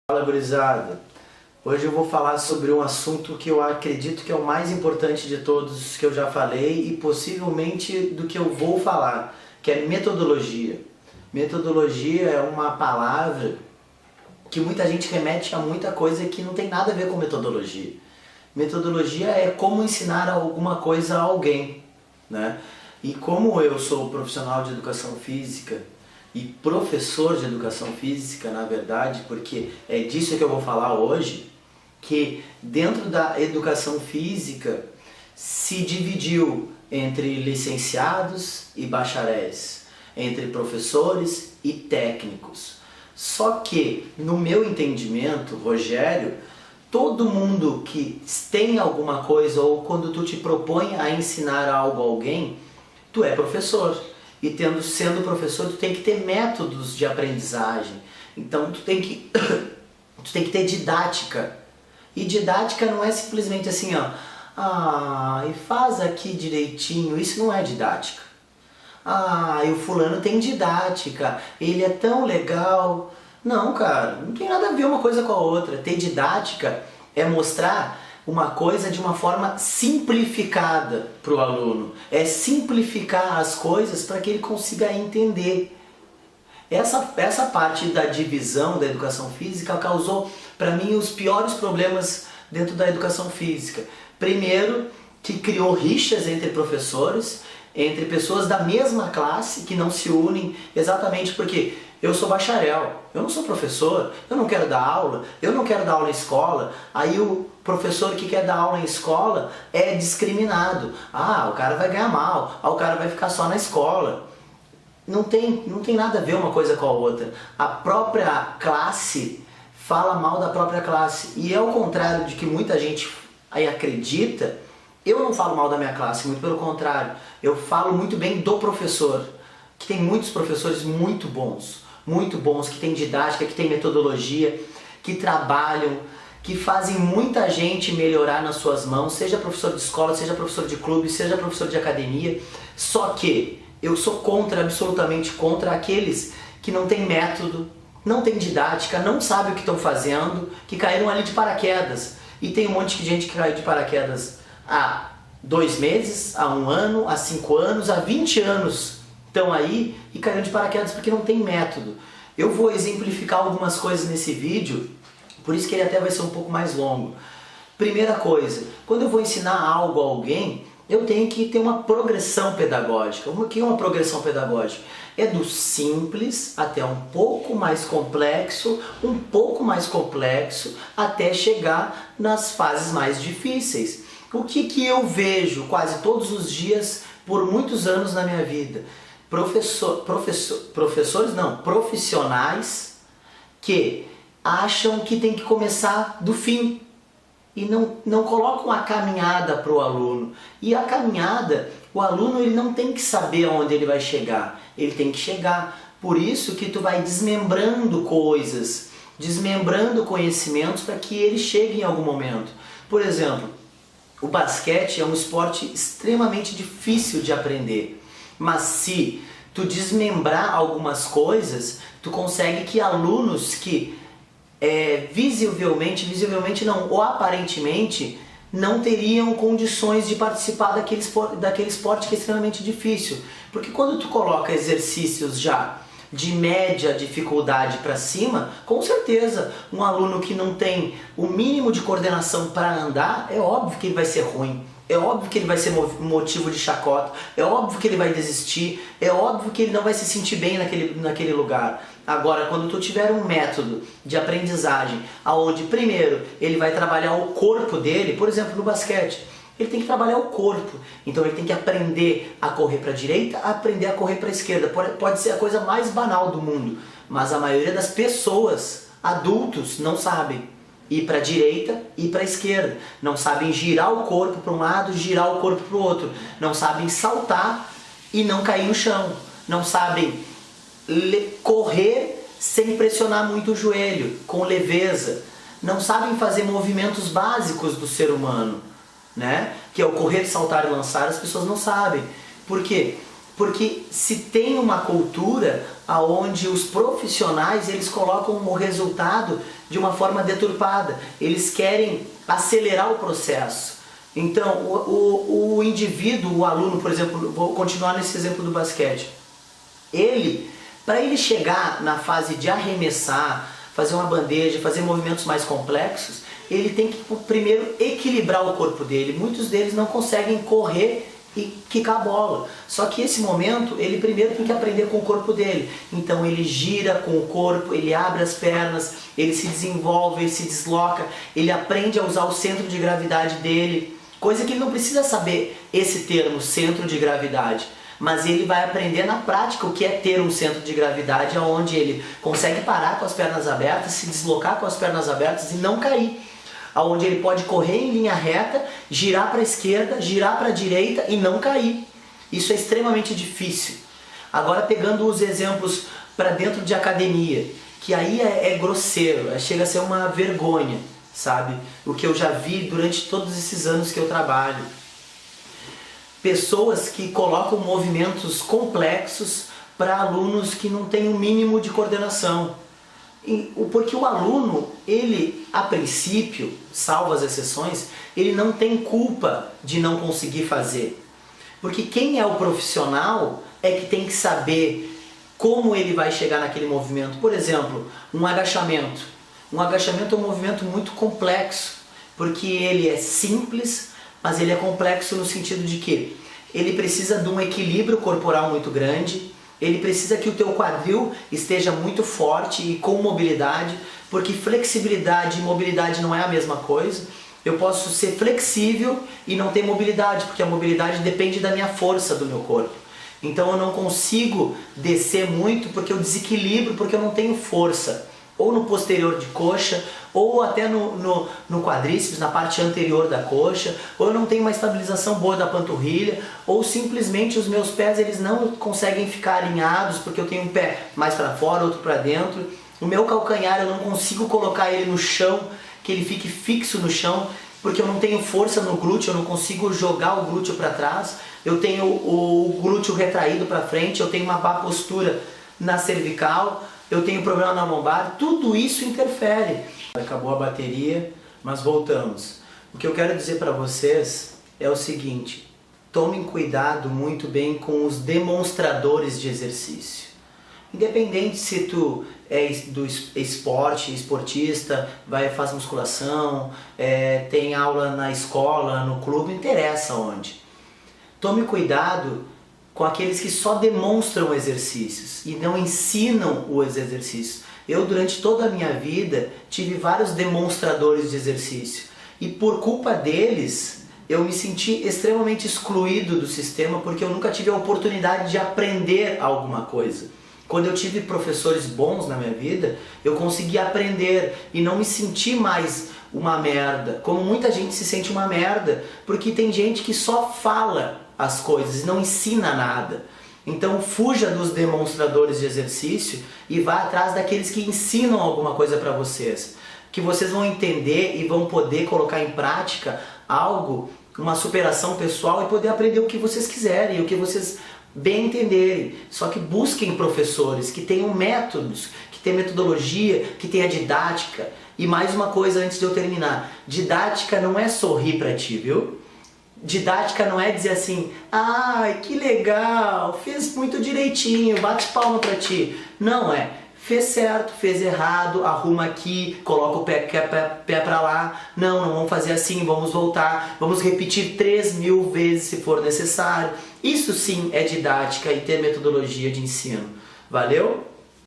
Fala, gurizada! Hoje eu vou falar sobre um assunto que eu acredito que é o mais importante de todos que eu já falei e possivelmente do que eu vou falar, que é metodologia. Metodologia é uma palavra que muita gente remete a muita coisa que não tem nada a ver com metodologia. Metodologia é como ensinar alguma coisa a alguém, né? E como eu sou profissional de educação física e professor de educação física, na verdade, porque é disso que eu vou falar hoje, que dentro da educação física se dividiu entre licenciados e bacharéis, entre professores e técnicos. Só que, no meu entendimento, Rogério, todo mundo que tem alguma coisa ou quando tu te propõe a ensinar algo a alguém, tu é professor. E sendo professor, tu tem que ter métodos de aprendizagem. Então tu tem que ter didática. E didática não é simplesmente assim, ó, e faz aqui direitinho. Isso não é didática. E o fulano tem didática, ele é tão legal. Não, cara, não tem nada a ver uma coisa com a outra. Ter didática é mostrar uma coisa de uma forma simplificada para o aluno. É simplificar as coisas para que ele consiga entender. Essa parte da divisão da educação física causou para mim os piores problemas dentro da educação física. Primeiro, que criou rixas entre professores, entre pessoas da mesma classe que não se unem exatamente porque eu sou bacharel, eu não sou professor, eu não quero dar aula, eu não quero dar aula em escola. Aí o professor que quer dar aula em escola é discriminado. O cara vai ganhar mal, o cara vai ficar só na escola. Não tem nada a ver uma coisa com a outra. A própria classe fala mal da própria classe. E ao contrário de que muita gente aí acredita, eu não falo mal da minha classe, muito pelo contrário. Eu falo muito bem do professor, que tem muitos professores muito bons, que têm didática, que têm metodologia, que trabalham, que fazem muita gente melhorar nas suas mãos, seja professor de escola, seja professor de clube, seja professor de academia. Só que eu sou absolutamente contra aqueles que não têm método, não têm didática, não sabem o que estão fazendo, que caíram ali de paraquedas. E tem um monte de gente que caiu de paraquedas há 2 meses, há 1 ano, há 5 anos, há 20 anos. Estão aí e caíram de paraquedas porque não tem método. Eu vou exemplificar algumas coisas nesse vídeo, por isso que ele até vai ser um pouco mais longo. Primeira coisa, quando eu vou ensinar algo a alguém, eu tenho que ter uma progressão pedagógica. O que é uma progressão pedagógica? É do simples até um pouco mais complexo, até chegar nas fases mais difíceis. O que eu vejo quase todos os dias por muitos anos na minha vida? Profissionais que acham que tem que começar do fim e não colocam a caminhada para o aluno. E a caminhada, o aluno ele não tem que saber aonde ele vai chegar, ele tem que chegar. Por isso que tu vai desmembrando coisas, desmembrando conhecimentos para que ele chegue em algum momento. Por exemplo, o basquete é um esporte extremamente difícil de aprender. Mas se tu desmembrar algumas coisas, tu consegue que alunos que visivelmente não, ou aparentemente, não teriam condições de participar daquele esporte que é extremamente difícil. Porque quando tu coloca exercícios já de média dificuldade para cima, com certeza um aluno que não tem o mínimo de coordenação para andar, é óbvio que ele vai ser ruim. É óbvio que ele vai ser motivo de chacota, é óbvio que ele vai desistir, é óbvio que ele não vai se sentir bem naquele lugar. Agora, quando tu tiver um método de aprendizagem, onde primeiro ele vai trabalhar o corpo dele, por exemplo, no basquete, ele tem que trabalhar o corpo. Então ele tem que aprender a correr para a direita, aprender a correr para a esquerda. Pode ser a coisa mais banal do mundo, mas a maioria das pessoas, adultos, não sabem ir para a direita e para a esquerda. Não sabem girar o corpo para um lado, girar o corpo para o outro. Não sabem saltar e não cair no chão. Não sabem correr sem pressionar muito o joelho, com leveza. Não sabem fazer movimentos básicos do ser humano, né? Que é o correr, saltar e lançar. As pessoas não sabem. Por quê? Porque se tem uma cultura onde os profissionais eles colocam o resultado de uma forma deturpada, eles querem acelerar o processo. Então o indivíduo, o aluno, por exemplo, vou continuar nesse exemplo do basquete, para ele chegar na fase de arremessar, fazer uma bandeja, fazer movimentos mais complexos, ele tem que primeiro equilibrar o corpo dele. Muitos deles não conseguem correr e quicar a bola. Só que esse momento, ele primeiro tem que aprender com o corpo dele. Então ele gira com o corpo, ele abre as pernas, ele se desenvolve, ele se desloca, ele aprende a usar o centro de gravidade dele, coisa que ele não precisa saber esse termo, centro de gravidade. Mas ele vai aprender na prática o que é ter um centro de gravidade onde ele consegue parar com as pernas abertas, se deslocar com as pernas abertas e não cair. Onde ele pode correr em linha reta, girar para a esquerda, girar para a direita e não cair. Isso é extremamente difícil. Agora pegando os exemplos para dentro de academia, que aí é grosseiro, chega a ser uma vergonha, sabe? O que eu já vi durante todos esses anos que eu trabalho. Pessoas que colocam movimentos complexos para alunos que não têm o mínimo de coordenação. Porque o aluno, ele, a princípio, salvo as exceções, ele não tem culpa de não conseguir fazer. Porque quem é o profissional é que tem que saber como ele vai chegar naquele movimento. Por exemplo, um agachamento. Um agachamento é um movimento muito complexo, porque ele é simples, mas ele é complexo no sentido de que ele precisa de um equilíbrio corporal muito grande, ele precisa que o teu quadril esteja muito forte e com mobilidade, porque flexibilidade e mobilidade não é a mesma coisa. Eu posso ser flexível e não ter mobilidade, porque a mobilidade depende da minha força do meu corpo. Então eu não consigo descer muito porque eu desequilibro, porque eu não tenho força. Ou no posterior de coxa, ou até no quadríceps, na parte anterior da coxa, ou eu não tenho uma estabilização boa da panturrilha, ou simplesmente os meus pés eles não conseguem ficar alinhados porque eu tenho um pé mais para fora, outro para dentro. O meu calcanhar eu não consigo colocar ele no chão, que ele fique fixo no chão, porque eu não tenho força no glúteo, eu não consigo jogar o glúteo para trás, eu tenho o glúteo retraído para frente, eu tenho uma má postura na cervical, eu tenho problema na lombar, tudo isso interfere. Acabou a bateria, mas voltamos. O que eu quero dizer para vocês é o seguinte: tomem cuidado muito bem com os demonstradores de exercício. Independente se tu é do esportista, faz musculação, tem aula na escola, no clube, não interessa onde. Tome cuidado com aqueles que só demonstram exercícios e não ensinam os exercícios. Eu, durante toda a minha vida, tive vários demonstradores de exercício e por culpa deles, eu me senti extremamente excluído do sistema porque eu nunca tive a oportunidade de aprender alguma coisa. Quando eu tive professores bons na minha vida, eu consegui aprender e não me senti mais uma merda, como muita gente se sente uma merda, porque tem gente que só fala as coisas e não ensina nada. Então fuja dos demonstradores de exercício e vá atrás daqueles que ensinam alguma coisa para vocês, que vocês vão entender e vão poder colocar em prática algo, uma superação pessoal e poder aprender o que vocês quiserem, o que vocês bem entenderem. Só que busquem professores que tenham métodos, que tenham metodologia, que tenham didática. E mais uma coisa antes de eu terminar, didática não é sorrir para ti, viu? Didática não é dizer assim, ai, que legal, fez muito direitinho, bate palma pra ti. Não é, fez certo, fez errado, arruma aqui, coloca o pé pra lá. Não vamos fazer assim, vamos voltar, vamos repetir 3.000 vezes se for necessário. Isso sim é didática e ter metodologia de ensino. Valeu?